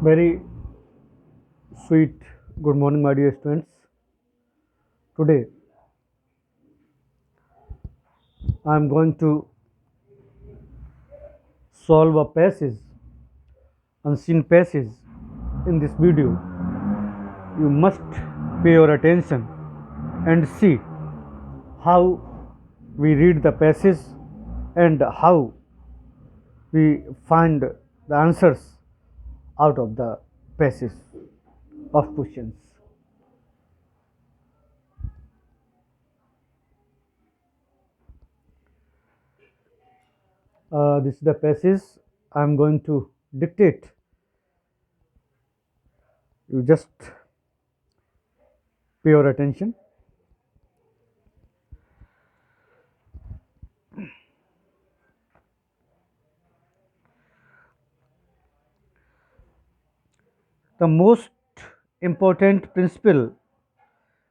Very sweet good morning, my dear students. Today I am going to solve a passage, unseen passage in this video. You must pay your attention and see how we read the passage and how we find the answers out of the passage of questions. This is the passage I am going to dictate. You just pay your attention. The most important principle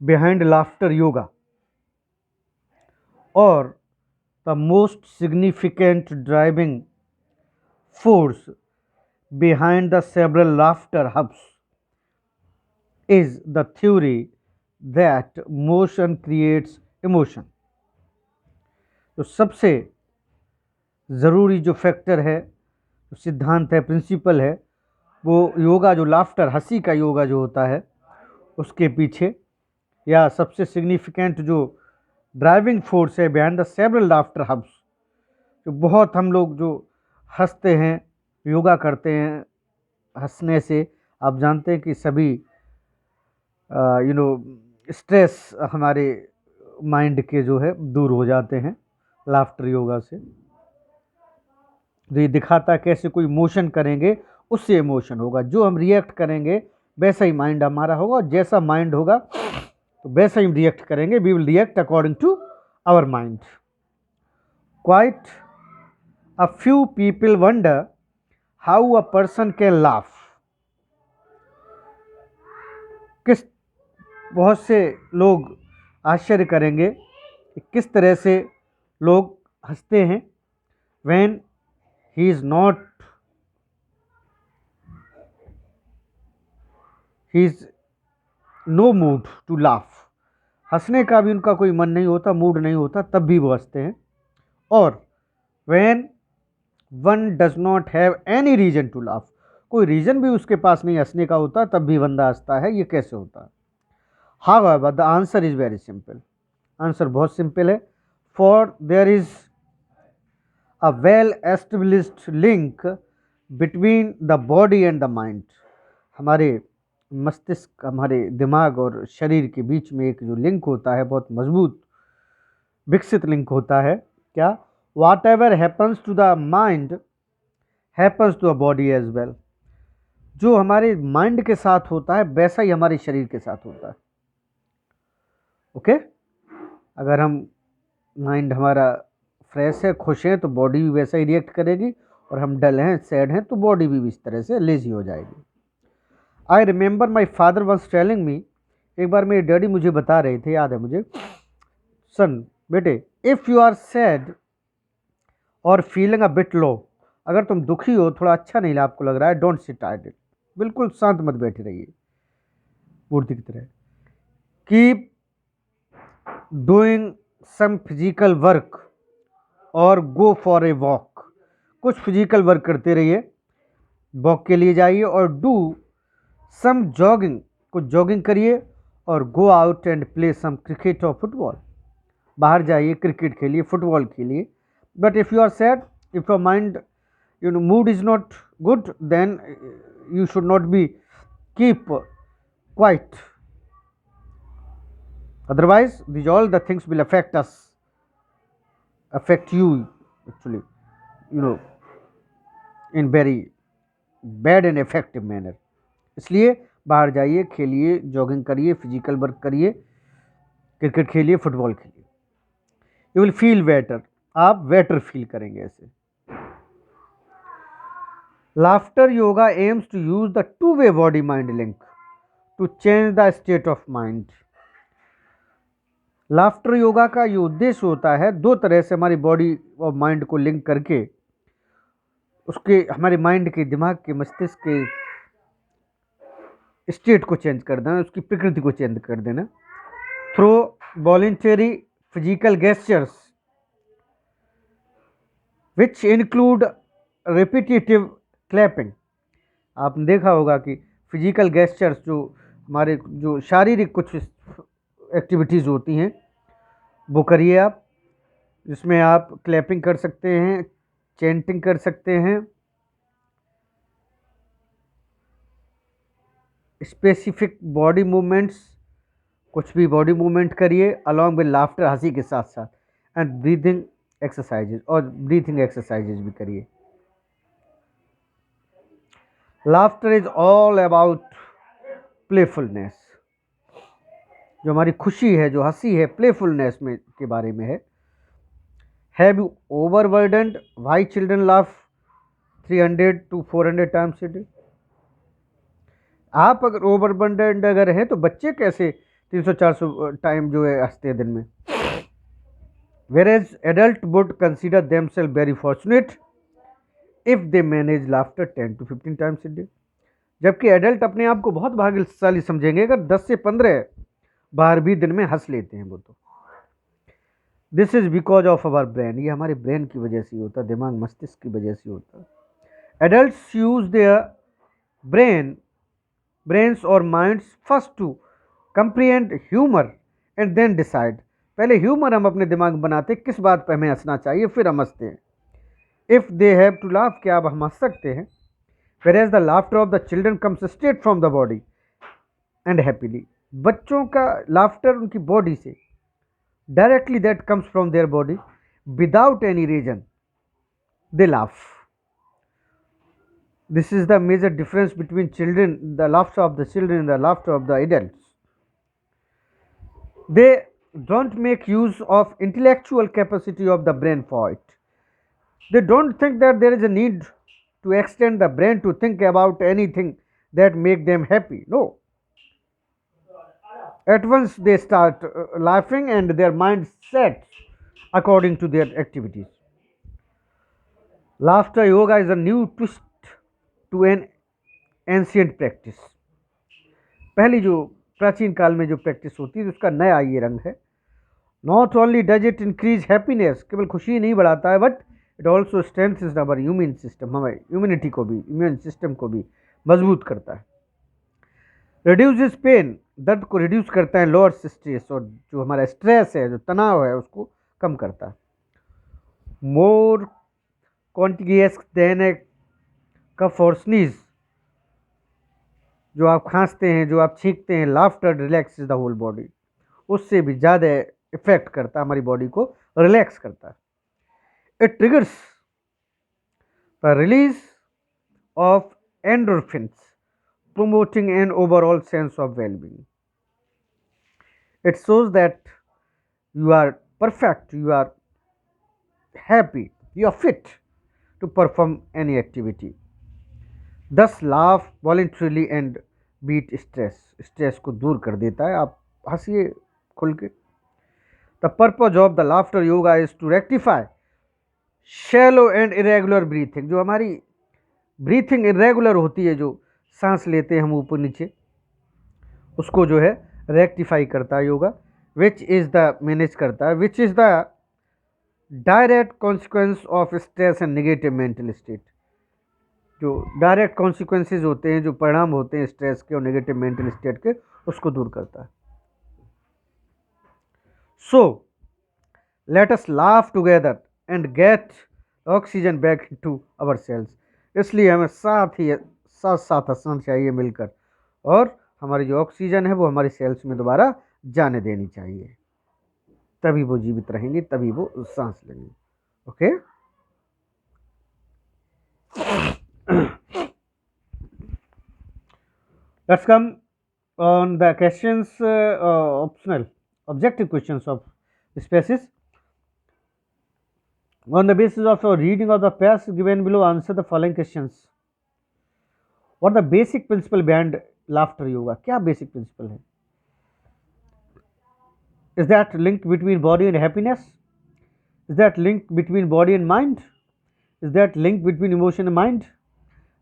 behind laughter yoga, or the most significant driving force behind the several laughter hubs, is the theory that motion creates emotion. तो सबसे ज़रूरी जो factor है, जो सिद्धांत है, principal है, वो योगा जो लाफ्टर, हंसी का योगा जो होता है, उसके पीछे या सबसे सिग्निफिकेंट जो ड्राइविंग फोर्स है behind the several laughter hubs, जो बहुत हम लोग जो हंसते हैं, योगा करते हैं, हंसने से आप जानते हैं कि सभी स्ट्रेस हमारे माइंड के जो है दूर हो जाते हैं लाफ्टर योगा से। तो ये दिखाता है कैसे कोई मोशन करेंगे उससे इमोशन होगा, जो हम रिएक्ट करेंगे वैसा ही माइंड हमारा होगा, और जैसा माइंड होगा तो वैसा ही रिएक्ट करेंगे। We will react according to our mind. Quite a few people wonder how a person can laugh. बहुत से लोग आश्चर्य करेंगे कि किस तरह से लोग हंसते हैं। When he is no mood to laugh, हंसने का भी उनका कोई मन नहीं होता, मूड नहीं होता, तब भी वो हंसते हैं। और when one does not have any reason to laugh, कोई रीज़न भी उसके पास नहीं हंसने का होता, तब भी बंदा हंसता है। ये कैसे होता है? However, the answer is very simple. Answer बहुत सिंपल है। For there is a well established link between the body and the mind. हमारे मस्तिष्क, हमारे दिमाग और शरीर के बीच में एक जो लिंक होता है, बहुत मजबूत विकसित लिंक होता है। क्या? Whatever happens to the mind happens to the body as well. जो हमारे माइंड के साथ होता है वैसा ही हमारे शरीर के साथ होता है। ओके अगर हम माइंड हमारा फ्रेश है, खुश है, तो बॉडी भी वैसा ही रिएक्ट करेगी, और हम डल हैं, सैड हैं, तो बॉडी भी इस तरह से लेजी हो जाएगी। I remember my father once telling me, एक बार मेरे डैडी मुझे बता रहे थे, याद है मुझे, सन बेटे, इफ़ यू आर सैड और फीलिंग अ बिट लो, अगर तुम दुखी हो, थोड़ा अच्छा नहीं आपको लग रहा है, डोंट सिट आइडल, बिल्कुल शांत मत बैठे रहिए मूर्ति की तरह। Keep doing some physical work और गो फॉर ए वॉक, कुछ फिजिकल वर्क करते रहिए, वॉक के लिए जाइए, और डू सम जॉगिंग, कुछ जॉगिंग करिए, और go out and play some cricket और फुटबॉल, बाहर जाइए, क्रिकेट खेलिए, फुटबॉल खेलिए। But if you are sad, if your mind mood is not good, then you should not be keep quiet, otherwise these all the things will affect you actually, in very bad and effective manner. इसलिए बाहर जाइए, खेलिए, jogging करिए, physical work करिए, cricket खेलिए, football खेलिए। You will feel better, आप better feel करेंगे ऐसे। Laughter yoga aims to use the two-way body-mind link to change the state of mind. Laughter yoga का ये उद्देश्य होता है, दो तरह से हमारी बॉडी और माइंड को लिंक करके उसके हमारे माइंड के, दिमाग के, मस्तिष्क के स्टेट को चेंज कर देना, उसकी प्रकृति को चेंज कर देना। Through voluntary physical gestures which include repetitive clapping. आपने देखा होगा कि फिजिकल गेस्चर्स जो हमारे जो शारीरिक कुछ एक्टिविटीज़ होती हैं वो करिए आप, जिसमें आप क्लैपिंग कर सकते हैं, चैंटिंग कर सकते हैं, स्पेसिफिक बॉडी मूवमेंट्स, कुछ भी बॉडी मूवमेंट करिए अलॉन्ग विद लाफ्टर, हंसी के साथ साथ, एंड ब्रीथिंग एक्सरसाइजेज, और ब्रीथिंग एक्सरसाइजेज भी करिए। Laughter is all about playfulness. जो हमारी खुशी है, जो हंसी है, प्लेफुलनेस में के बारे में है। Have you overburdened why children laugh 300 to 400 times a day? आप अगर ओवरबर्डन्ड अगर हैं तो बच्चे कैसे 300-400 टाइम जो है हंसते हैं दिन में? Whereas adult would consider themselves very fortunate if they manage laughter 10 to 15 times a day. जबकि एडल्ट अपने आप को बहुत भाग्यशाली समझेंगे अगर 10 से 15 बार भी दिन में हंस लेते हैं वो तो। This is because of our brain, ये हमारे ब्रेन की वजह से होता है, दिमाग मस्तिष्क की वजह से होता है। एडल्ट्स यूज देयर ब्रेन्स और minds first to comprehend humour and then decide. पहले ह्यूमर हम अपने दिमाग में बनाते हैं, किस बात पर हमें हंसना चाहिए, फिर हम हंसते हैं। If they have to laugh, क्या अब हम हंस सकते हैं? Whereas the laughter of the children comes straight from the body and happily. बच्चों का लाफ्टर उनकी बॉडी से directly, that comes from their body without any reason they laugh. This is the major difference between children, the laughter of the children and the laughter of the adults. They don't make use of intellectual capacity of the brain for it. They don't think that there is a need to extend the brain to think about anything that make them happy. No. At once they start laughing and their mind sets according to their activities. Laughter yoga is a new twist to an ancient practice. पहली जो प्राचीन काल में जो practice होती है उसका नया ये रंग है। Not only does it increase happiness, केवल खुशी नहीं बढ़ाता है, but it also strengthens our immune system, हमारे इम्यूनिटी को भी, इम्यून सिस्टम को भी मजबूत करता है। रिड्यूसेस पेन, दर्द को रिड्यूस करता है। लोअर स्ट्रेस, और जो हमारा स्ट्रेस है, जो तनाव है, उसको कम करता है। मोर कॉन्टिगियस देन ए कफ और स्नीज, जो आप खांसते हैं, जो आप छींकते हैं, laughter relax the whole body, उससे भी ज़्यादा इफेक्ट करता है, हमारी बॉडी को रिलैक्स करता है। It triggers the release of endorphins, promoting an overall sense of well-being. It shows that you are perfect, you are happy, you are fit to perform any activity. Thus laugh voluntarily and beat stress. Stress को दूर कर देता है, आप हंसिए खुल के। The purpose of the laughter yoga is to rectify shallow and irregular breathing. जो हमारी breathing irregular होती है, जो सांस लेते हैं हम ऊपर नीचे, उसको जो है रेक्टिफाई करता है yoga. Which is the manage करता है, which is the direct consequence of stress and negative mental state. जो डायरेक्ट कॉन्सिक्वेंसेज होते हैं, जो परिणाम होते हैं स्ट्रेस के और नेगेटिव मेंटल स्टेट के, उसको दूर करता है। So let us laugh together and get oxygen back to our cells. इसलिए हमें साथ साथ हंसना चाहिए मिलकर, और हमारी जो ऑक्सीजन है वो हमारी सेल्स में दोबारा जाने देनी चाहिए, तभी वो जीवित रहेंगे, तभी वो सांस लेंगे। Okay, let's come on the questions, optional objective questions of species. On the basis of your reading of the passage given below, answer the following questions. What are the basic principle behind laughter yoga? क्या basic principle है? Is that link between body and happiness? Is that link between body and mind? Is that link between emotion and mind?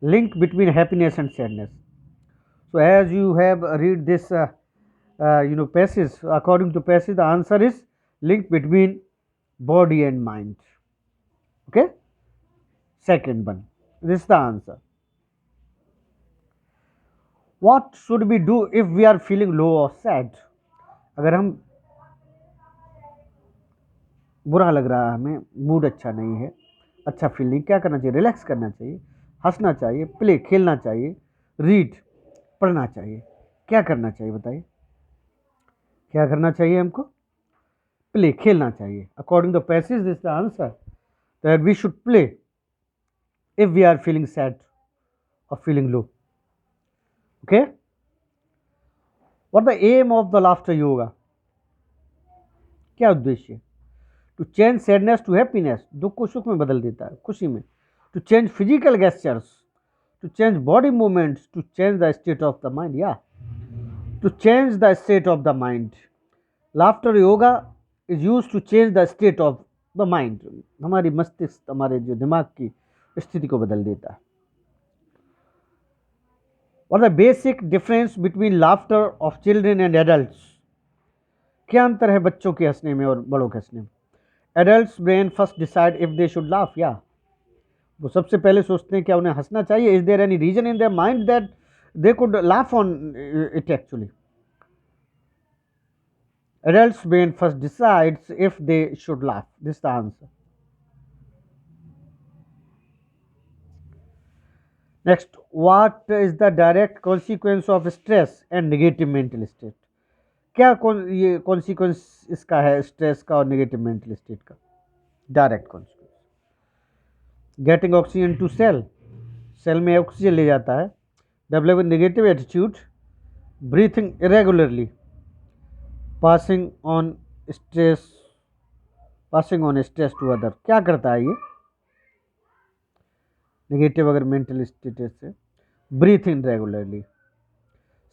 Link between happiness and sadness? So as you have read this passage, according to passage, the answer is link between body and mind. Okay, second one, this is the answer. What should we do if we are feeling low or sad? अगर हम बुरा लग रहा है, हमें mood अच्छा नहीं है, अच्छा फील नहीं, क्या करना चाहिए? रिलैक्स करना चाहिए, हंसना चाहिए, प्ले खेलना चाहिए, रीड पढ़ना चाहिए, क्या करना चाहिए बताइए? क्या करना चाहिए हमको? प्ले खेलना चाहिए. According to passage this the answer that we should play if we are feeling sad और feeling low. Okay, what the aim of the laughter yoga? क्या उद्देश्य? To change sadness to happiness, दुख को सुख में बदल देता है, खुशी में. To change physical gestures, to change body movements, to change the state of the mind. या to change the state of the mind. Laughter yoga is use to change the state of the mind. हमारी मस्तिष्क, हमारे जो दिमाग की स्थिति को बदल देता है. और the basic difference between laughter of children and adults? क्या अंतर है बच्चों के हंसने में और बड़ों के हंसने में? Adults brain first decide if they should laugh. या वो सबसे पहले सोचते हैं क्या उन्हें हंसना चाहिए. Is there any reason in their mind that they could laugh on it? Actually adults brain first decides if they should laugh. This is the answer. Next, what is the direct consequence of stress and negative mental state? क्या ये consequence इसका है, stress का और negative mental state का? Direct consequence, getting oxygen to cell, cell में oxygen ले जाता है. Developing negative attitude, breathing irregularly, passing on stress to other. क्या करता है ये नेगेटिव अगर मेंटल स्टेटस से? ब्रीथिंग रेगुलरली,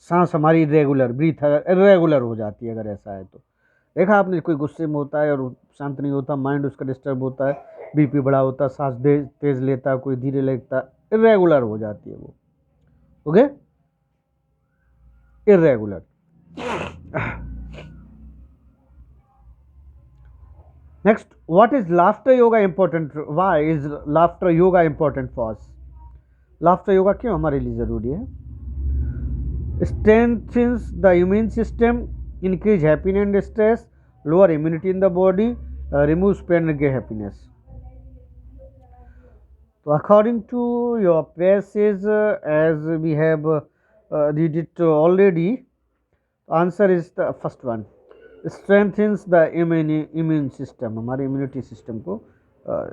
सांस हमारी रेगुलर, ब्रीथ इरेगुलर हो जाती है अगर ऐसा है तो. देखा आपने, कोई गुस्से में होता है और शांत नहीं होता, माइंड उसका डिस्टर्ब होता है, बीपी बड़ा होता है, सांस तेज लेता है, कोई धीरे लेता है, इरेगुलर हो जाती है वो. Okay, irregular. Next, what is laughter yoga important? Why is laughter yoga important for us? Laughter yoga क्यों हमारे लिए ज़रूरी है? Strengthens the immune system, increase happiness and stress, lower immunity in the body, removes pain and get happiness. So according to your passage, as we have read it already, answer is the first one. Strengthens the immune system, हमारे immunity system को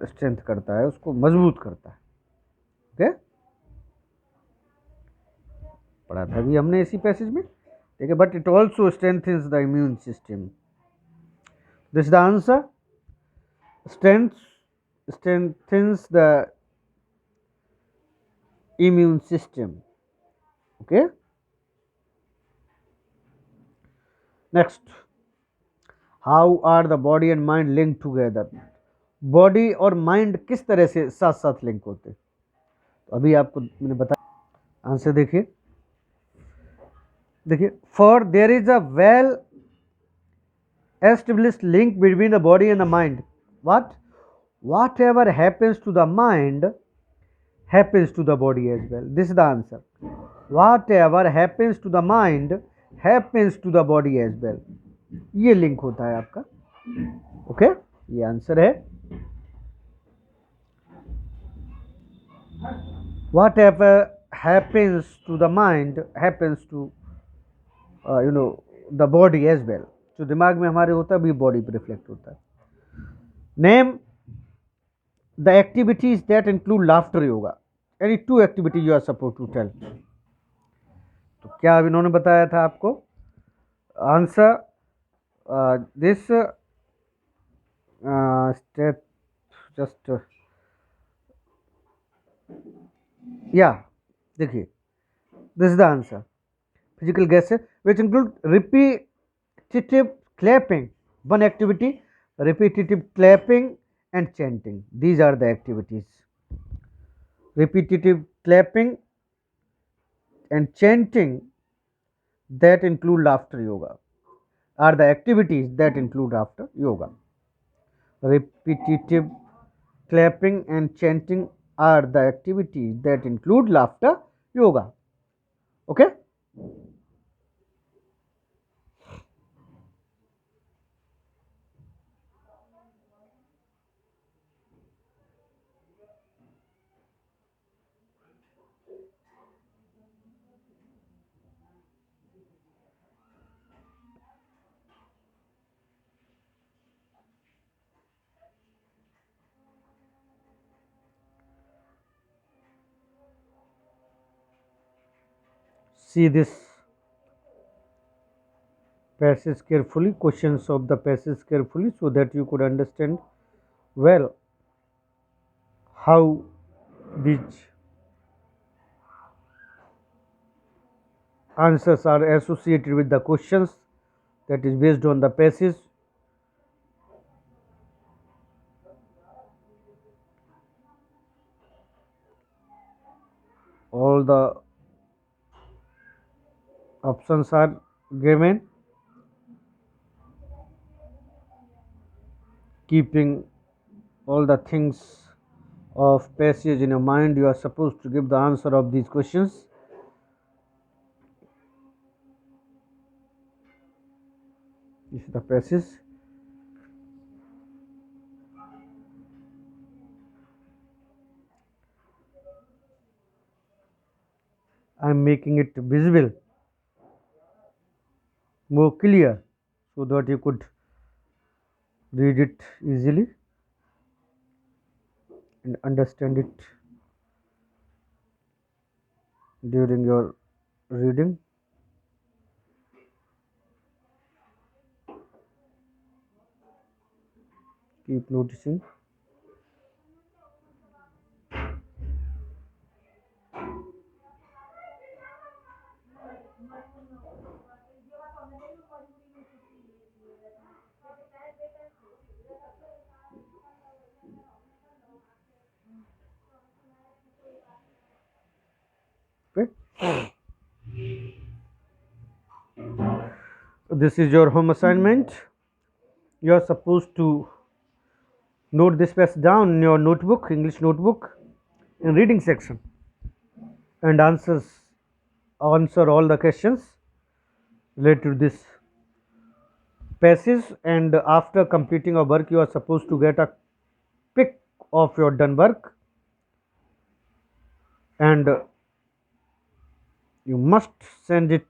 strength करता है, उसको मजबूत करता है. Okay, पढ़ा था भी हमने इसी पैसेज में, ठीक है. But it also strengthens the immune system. This is the answer. Strengthens the immune system. Okay, next, how are the body and mind link together? Body और माइंड किस तरह से साथ साथ लिंक होते? तो अभी आपको मैंने बताया. आंसर देखिए, for there is a well established link between the body and the mind. Whatever happens to the mind happens to the body as well. This is the answer. Whatever happens to the mind happens to the body as well. ये link होता है आपका. Okay, ये answer है. Whatever happens to the mind happens to the body as well. जो दिमाग में हमारे होता है भी बॉडी पर रिफ्लेक्ट होता है. Name the activities that include laughter yoga. Any two activities you are suppose to tell. तो क्या अब इन्होंने बताया था आपको? Answer this step just yeah, देखिए, this is the answer. Physical gestures which include repetitive clapping. One activity, repetitive clapping and chanting. These are the activities. Repetitive clapping and chanting that include laughter yoga? Are the activities that include laughter yoga? Repetitive clapping and chanting are the activities that include laughter yoga. Okay? See this passage carefully, questions of the passage carefully, so that you could understand well how these answers are associated with the questions, that is based on the passage. All the options are given. Keeping all the things of passage in your mind, you are supposed to give the answer of these questions. This is the passage. I am making it visible, more clear, so that you could read it easily and understand it during your reading. Keep noticing. Okay. This is your home assignment. You are supposed to note this passage down in your notebook, English notebook, in reading section, and answer all the questions related to this passage. And after completing a work, you are supposed to get a pic of your done work, and you must send it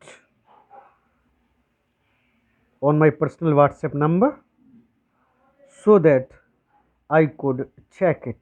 on my personal WhatsApp number, so that I could check it.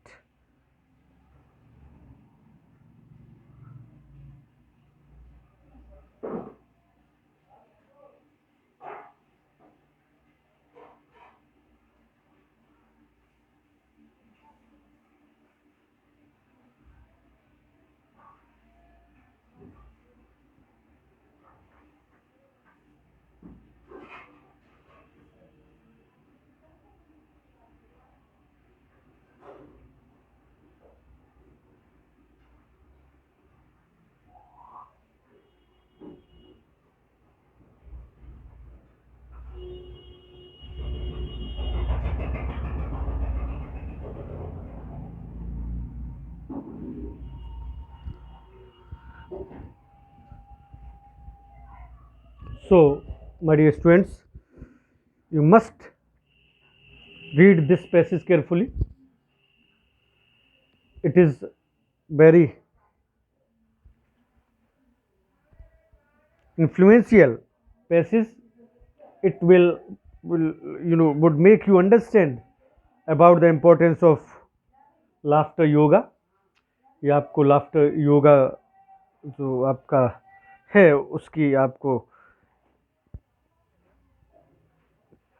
So, my dear students, you must read this passage carefully. It is very influential passage. It will would make you understand about the importance of laughter yoga. ये आपको laughter yoga जो आपका है उसकी आपको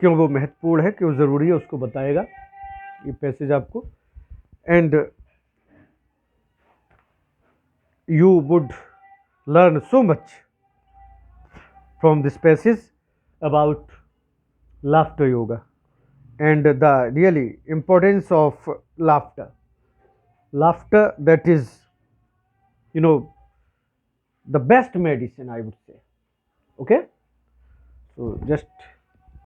क्यों वो महत्वपूर्ण है, क्यों ज़रूरी है, उसको बताएगा ये पैसेज आपको. And you would learn so much from this passage about laughter yoga and the really importance of laughter, that is, the best medicine, I would say. Okay, so just